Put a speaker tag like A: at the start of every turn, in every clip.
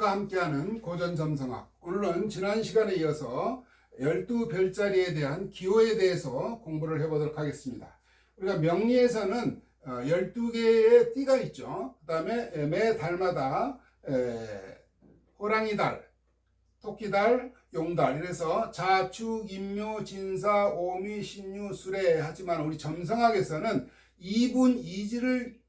A: 점성학과 함께하는 고전점성학. 오늘은 지난 시간에 이어서 12별자리에 대한 기호에 대해서 공부를 해보도록 하겠습니다. 우리가 명리에서는 12개의 띠가 있죠. 그 다음에 매 달마다 호랑이달, 토끼달, 용달, 이래서 자, 축, 임묘, 진사, 오미, 신유, 수레. 하지만 우리 점성학에서는 이분, 이지를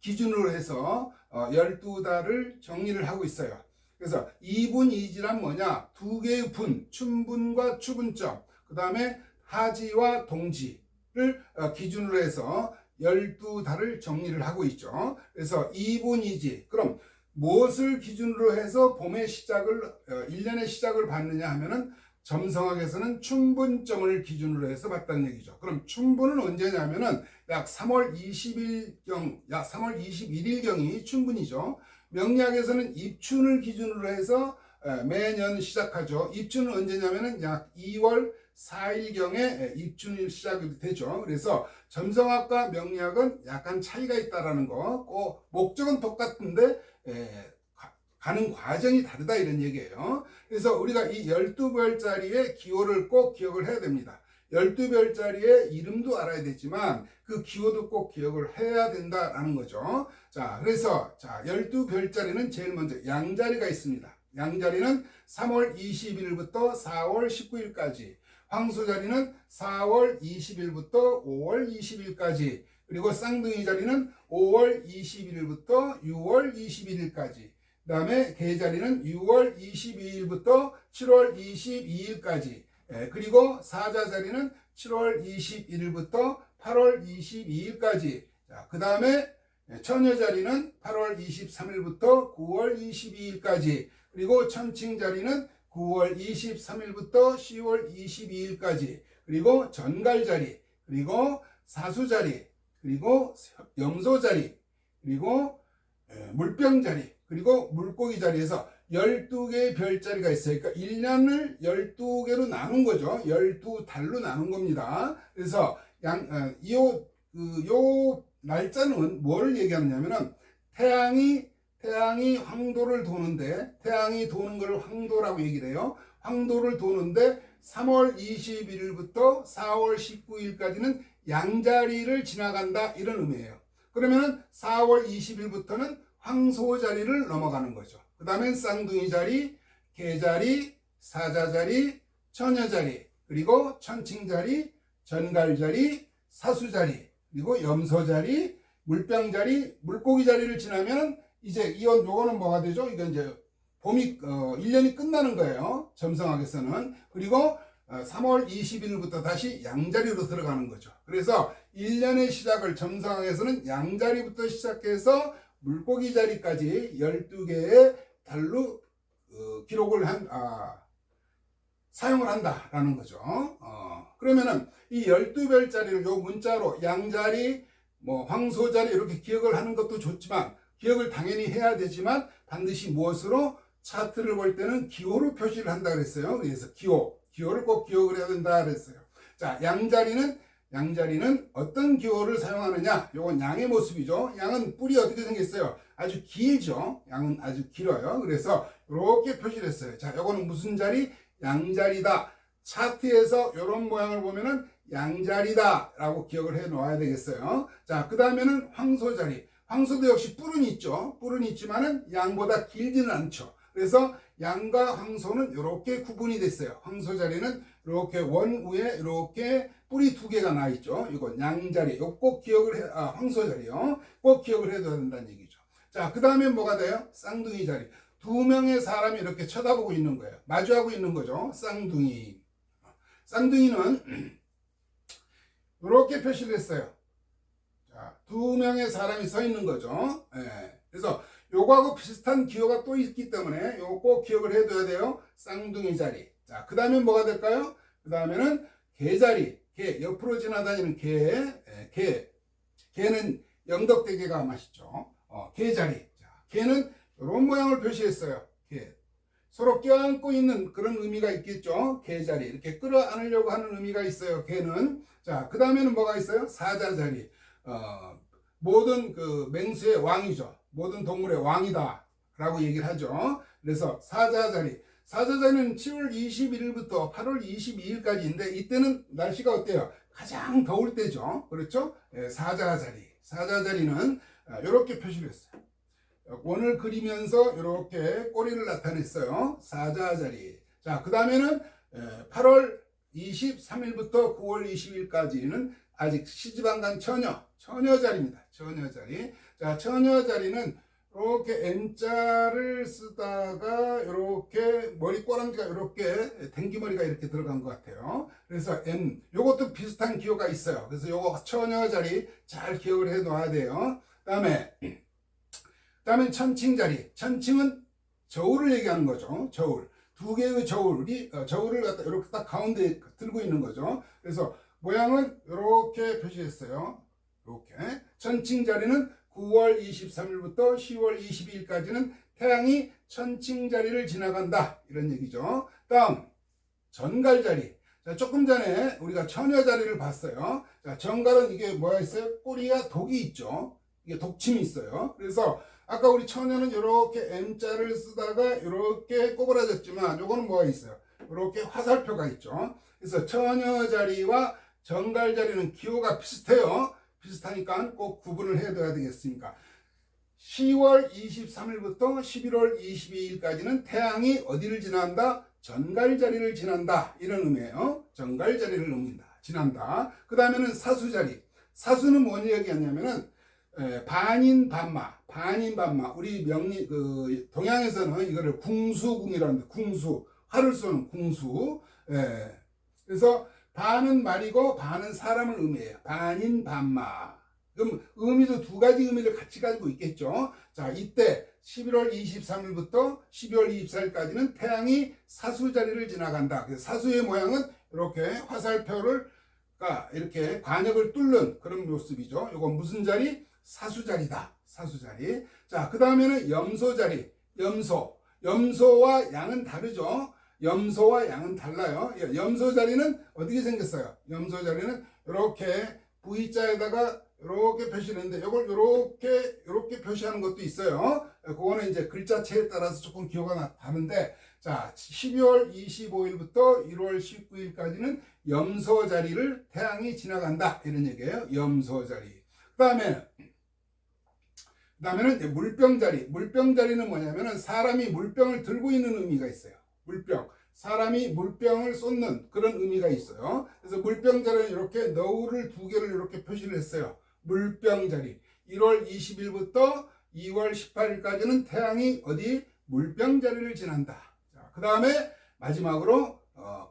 A: 기준으로 해서 12달을 정리를 하고 있어요. 그래서 이분, 이지란 뭐냐? 두 개의 분, 춘분과 추분점, 그 다음에 하지와 동지를 기준으로 해서 12달을 정리를 하고 있죠. 그래서 이분, 이지. 그럼 무엇을 기준으로 해서 봄의 시작을, 1년의 시작을 받느냐 하면은 점성학에서는 춘분점을 기준으로 해서 봤다는 얘기죠. 그럼 춘분은 언제냐면은 약 3월 20일경, 약 3월 21일경이 춘분이죠. 명리학에서는 입춘을 기준으로 해서 매년 시작하죠. 입춘은 언제냐면은 약 2월 4일경에 입춘이 시작이 되죠. 그래서 점성학과 명리학은 약간 차이가 있다라는 거, 꼭 목적은 똑같은데 가는 과정이 다르다, 이런 얘기예요. 그래서 우리가 이 12별자리의 기호를 꼭 기억을 해야 됩니다. 12별자리의 이름도 알아야 되지만 그 기호도 꼭 기억을 해야 된다라는 거죠. 자, 그래서 12별자리는 제일 먼저 양자리가 있습니다. 양자리는 3월 20일부터 4월 19일까지, 황소자리는 4월 20일부터 5월 20일까지, 그리고 쌍둥이 자리는 5월 21일부터 6월 21일까지, 그 다음에 개자리는 6월 22일부터 7월 22일까지, 그리고 사자자리는 7월 21일부터 8월 22일까지, 그 다음에 처녀자리는 8월 23일부터 9월 22일까지, 그리고 천칭자리는 9월 23일부터 10월 22일까지, 그리고 전갈자리, 그리고 사수자리, 그리고 염소자리, 그리고 물병자리, 그리고 물고기 자리에서 12개의 별자리가 있어요. 그러니까 1년을 12개로 나눈 거죠. 12달로 나눈 겁니다. 그래서 요 날짜는 뭘 얘기하느냐면은 태양이 황도를 도는데, 태양이 도는 걸 황도라고 얘기를 해요. 황도를 도는데 3월 21일부터 4월 19일까지는 양자리를 지나간다, 이런 의미예요. 그러면은 4월 20일부터는 황소자리를 넘어가는 거죠. 그 다음엔 쌍둥이 자리, 개자리, 사자자리, 처녀자리, 그리고 천칭자리, 전갈자리, 사수자리, 그리고 염소자리, 물병자리, 물고기 자리를 지나면 이제 요거는 뭐가 되죠? 이건 이제 봄이 1년이 끝나는 거예요. 점성학에서는. 그리고 3월 20일부터 다시 양자리로 들어가는 거죠. 그래서 1년의 시작을 점성학에서는 양자리부터 시작해서 물고기 자리까지 12개의 달로 기록을 사용을 한다라는 거죠. 그러면은 이 12별자리를 요 문자로 양자리, 황소자리 이렇게 기억을 하는 것도 좋지만, 기억을 당연히 해야 되지만 반드시 무엇으로? 차트를 볼 때는 기호로 표시를 한다 그랬어요. 그래서 기호를 꼭 기억을 해야 된다 그랬어요. 자, 양자리는 어떤 기호를 사용하느냐? 요건 양의 모습이죠. 양은 뿔이 어떻게 생겼어요? 아주 길죠. 양은 아주 길어요. 그래서 이렇게 표시를 했어요. 자, 요거는 무슨 자리? 양자리다. 차트에서 이런 모양을 보면은 양자리다 라고 기억을 해 놓아야 되겠어요. 자, 그 다음에는 황소자리. 황소도 역시 뿔은 있죠. 뿔은 있지만은 양보다 길지는 않죠. 그래서 양과 황소는 이렇게 구분이 됐어요. 황소자리는 이렇게 원 위에 이렇게 뿔이 두 개가 나 있죠. 이건 양자리. 이거 꼭 기억을 황소자리요. 꼭 기억을 해둬야 된다는 얘기죠. 자, 그 다음에 뭐가 돼요? 쌍둥이 자리. 두 명의 사람이 이렇게 쳐다보고 있는 거예요. 마주하고 있는 거죠. 쌍둥이. 쌍둥이는 이렇게 표시를 했어요. 자, 두 명의 사람이 서 있는 거죠. 그래서 요거하고 비슷한 기호가 또 있기 때문에 요거 꼭 기억을 해둬야 돼요. 쌍둥이 자리. 자, 그 다음에 뭐가 될까요? 그 다음에는 개자리. 개, 옆으로 지나다니는 개는 영덕대게가 맛있죠. 개자리. 자, 개는 이런 모양을 표시했어요. 개. 서로 껴안고 있는 그런 의미가 있겠죠. 개자리. 이렇게 끌어안으려고 하는 의미가 있어요. 개는. 자, 그 다음에는 뭐가 있어요? 사자자리. 모든 그 맹수의 왕이죠. 모든 동물의 왕이다. 라고 얘기를 하죠. 그래서 사자자리. 사자자리는 7월 21일부터 8월 22일까지인데 이때는 날씨가 어때요? 가장 더울 때죠. 그렇죠? 예, 사자자리. 사자자리는 이렇게 표시를 했어요. 원을 그리면서 이렇게 꼬리를 나타냈어요. 사자자리. 자, 그 다음에는 8월 23일부터 9월 20일까지는 아직 시집 안 간 처녀자리입니다. 처녀자리. 자, 처녀자리는 이렇게 M자를 쓰다가 이렇게 머리 꼬랑지가 이렇게 댕기머리가 이렇게 들어간 것 같아요. 그래서 M, 요것도 비슷한 기호가 있어요. 그래서 요거 처녀자리 잘 기억을 해 놔야 돼요. 그다음에 천칭자리. 천칭은 저울을 얘기하는 거죠. 저울. 두 개의 저울을 갖다 이렇게 딱 가운데 들고 있는 거죠. 그래서 모양은 이렇게 표시했어요. 이렇게. 천칭자리는 9월 23일부터 10월 22일까지는 태양이 천칭자리를 지나간다. 이런 얘기죠. 다음, 전갈자리. 자, 조금 전에 우리가 처녀자리를 봤어요. 자, 전갈은 이게 뭐가 있어요? 꼬리가 독이 있죠. 이게 독침이 있어요. 그래서 아까 우리 처녀는 이렇게 M자를 쓰다가 이렇게 꼬부라졌지만 요거는 뭐가 있어요? 이렇게 화살표가 있죠. 그래서 처녀자리와 전갈자리는 기호가 비슷해요. 비슷하니까 꼭 구분을 해둬야 되겠습니까? 10월 23일부터 11월 22일까지는 태양이 어디를 지난다? 전갈자리를 지난다. 이런 의미예요. 전갈자리를 지난다. 그 다음에는 사수자리. 사수는 뭔 얘기였냐면은 반인반마. 우리 동양에서는 이거를 궁수궁이라고 합니다. 궁수. 활을 쏘는 궁수. 그래서 반은 말이고 반은 사람을 의미해요. 반인반마. 그럼 의미도 두 가지 의미를 같이 가지고 있겠죠. 자, 이때 11월 23일부터 12월 24일까지는 태양이 사수자리를 지나간다. 그래서 사수의 모양은 이렇게 화살표를 이렇게 관역을 뚫는 그런 모습이죠. 이건 무슨 자리? 사수자리다. 사수자리. 자, 그 다음에는 염소자리. 염소와 양은 다르죠. 염소와 양은 달라요. 염소자리는 어떻게 생겼어요? 염소자리는 이렇게 V자에다가 이렇게 표시를 했는데 이걸 이렇게 표시하는 것도 있어요. 그거는 이제 글자체에 따라서 조금 기호가 다른데, 자, 12월 25일부터 1월 19일까지는 염소자리를 태양이 지나간다. 이런 얘기예요. 염소자리. 그다음에는 이제 물병자리. 물병자리는 뭐냐면은 사람이 물병을 들고 있는 의미가 있어요. 물병. 사람이 물병을 쏟는 그런 의미가 있어요. 그래서 물병자리는 이렇게 너울을 두 개를 이렇게 표시를 했어요. 물병자리. 1월 20일부터 2월 18일까지는 태양이 어디? 물병자리를 지난다. 자, 그 다음에 마지막으로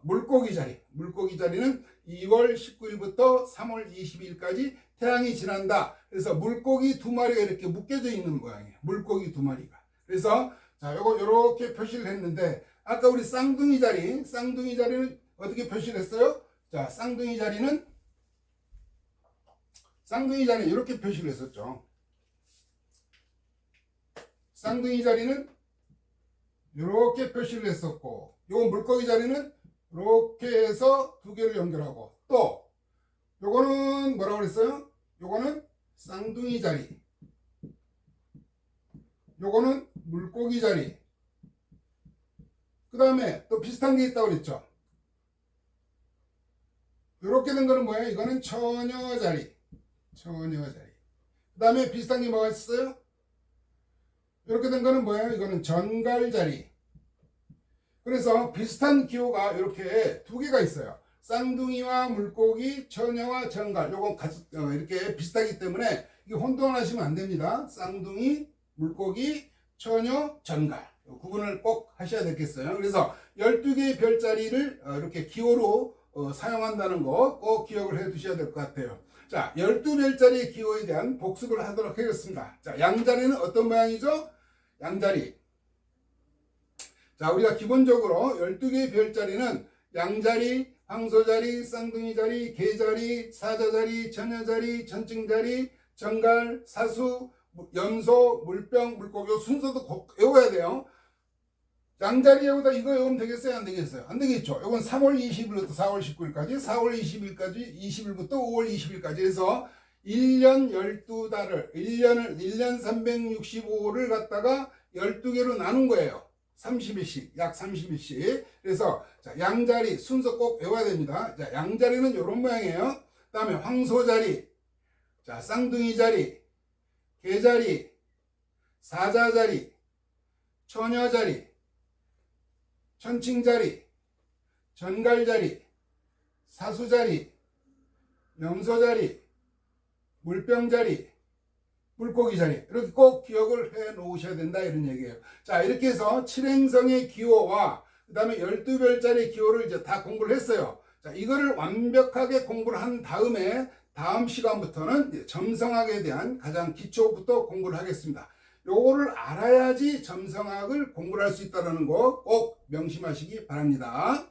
A: 물고기자리. 물고기자리는 2월 19일부터 3월 22일까지 태양이 지난다. 그래서 물고기 두 마리가 이렇게 묶여져 있는 모양이에요. 물고기 두 마리가. 그래서 자, 요거 이렇게 표시를 했는데, 아까 우리 쌍둥이 자리는 어떻게 표시를 했어요? 자, 쌍둥이 자리는 이렇게 표시를 했었죠. 쌍둥이 자리는 이렇게 표시를 했었고, 요 물고기 자리는 이렇게 해서 두 개를 연결하고, 또 요거는 뭐라고 그랬어요? 요거는 쌍둥이 자리, 요거는 물고기 자리. 그 다음에 또 비슷한 게 있다고 그랬죠. 이렇게 된 거는 뭐예요? 이거는 처녀자리. 그 다음에 비슷한 게 뭐가 있어요? 이렇게 된 거는 뭐예요? 이거는 전갈자리. 그래서 비슷한 기호가 이렇게 두 개가 있어요. 쌍둥이와 물고기, 처녀와 전갈. 요건 같이 이렇게 비슷하기 때문에 이게 혼동하시면 안 됩니다. 쌍둥이, 물고기, 처녀, 전갈. 구분을 꼭 하셔야 되겠어요. 그래서 12개의 별자리를 이렇게 기호로 사용한다는 거 꼭 기억을 해 두셔야 될 것 같아요. 자, 12별자리의 기호에 대한 복습을 하도록 하겠습니다. 자, 양자리는 어떤 모양이죠? 양자리. 자, 우리가 기본적으로 12개의 별자리는 양자리, 황소자리, 쌍둥이자리, 개자리, 사자자리, 처녀자리, 천칭자리, 전갈, 사수, 염소, 물병, 물고기 순서도 꼭 외워야 돼요. 양자리 외우다 이거 외우면 되겠어요? 안 되겠어요? 안 되겠죠. 이건 3월 20일부터 4월 19일까지, 4월 20일까지, 20일부터 5월 20일까지 해서 1년 12달을, 1년 365를 갖다가 12개로 나눈 거예요. 30일씩, 약 30일씩. 그래서 자, 양자리 순서 꼭 외워야 됩니다. 자, 양자리는 이런 모양이에요. 그 다음에 황소자리, 자, 쌍둥이 자리, 개자리, 사자자리, 처녀자리, 천칭자리, 전갈자리, 사수자리, 명소자리, 물병자리, 물고기자리, 이렇게 꼭 기억을 해 놓으셔야 된다 이런 얘기예요. 자, 이렇게 해서 칠행성의 기호와 그 다음에 12별자리 기호를 이제 다 공부를 했어요. 자, 이거를 완벽하게 공부를 한 다음에 다음 시간부터는 이제 점성학에 대한 가장 기초부터 공부를 하겠습니다. 요거를 알아야지 점성학을 공부를 할 수 있다는 거 꼭 명심하시기 바랍니다.